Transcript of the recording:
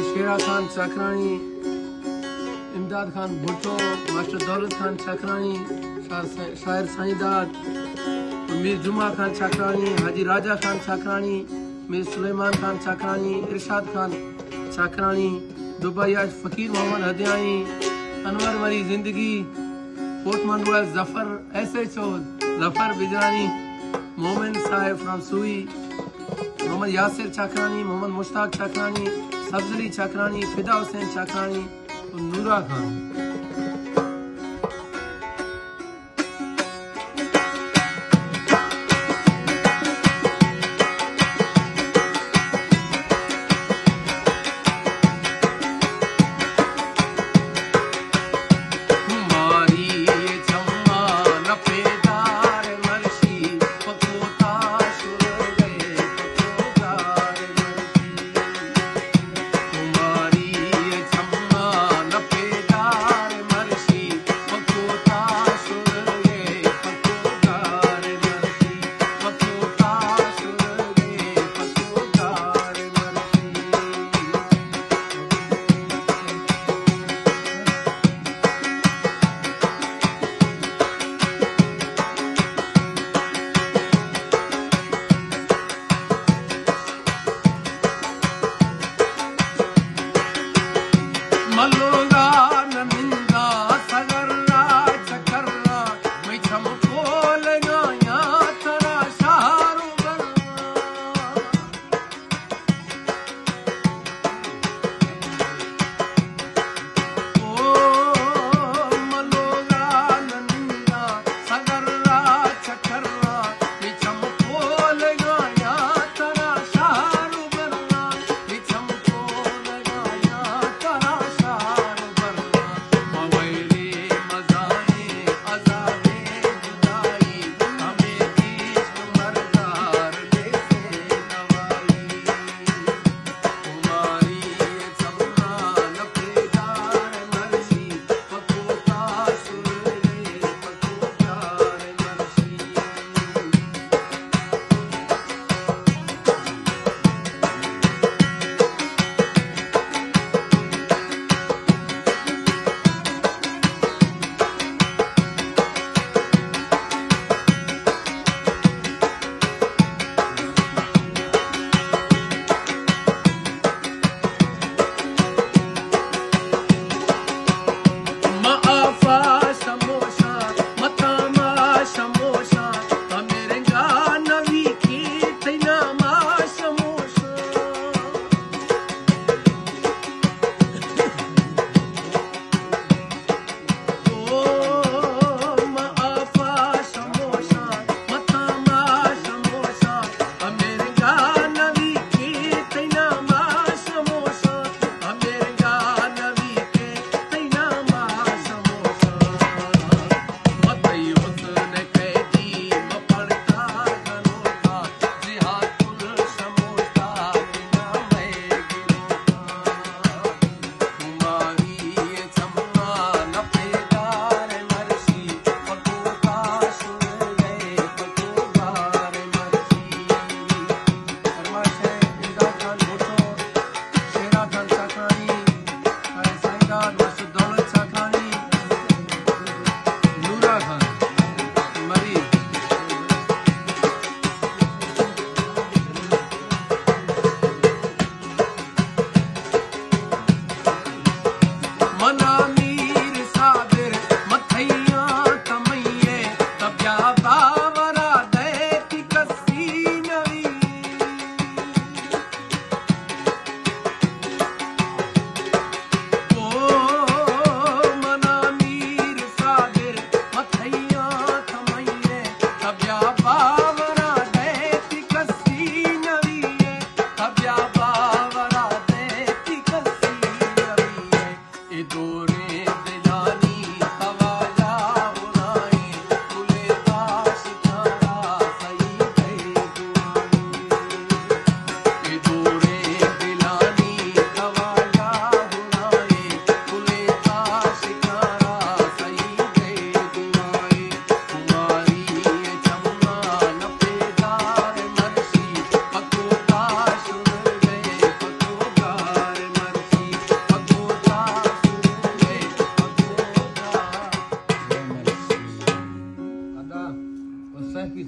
शेरा खान चाकरानी, इमदाद खान भुट्टो, मास्टर दौलत खान चाकरानी, शायर साईदाद, मीर जुमा खान चाकरानी, हाजी राजा खान चाकरानी, मीर सुलेमान खान चाकरानी, इरशाद खान चाकरानी, दुबई आज फकीर मोहम्मद हदियानी, अनवर मरी जिंदगी, पोर्टमन रॉयल जफर SHO, जफर बिजरानी, मोमिन साहेब फ्रॉम सुई, मोहम्मद यासिर चाकरानी, मोहम्मद मुश्ताक चाकरानी, सब्जली चाकरानी, फिदा हुसैन चाकरानी और नूरा खान। महफिल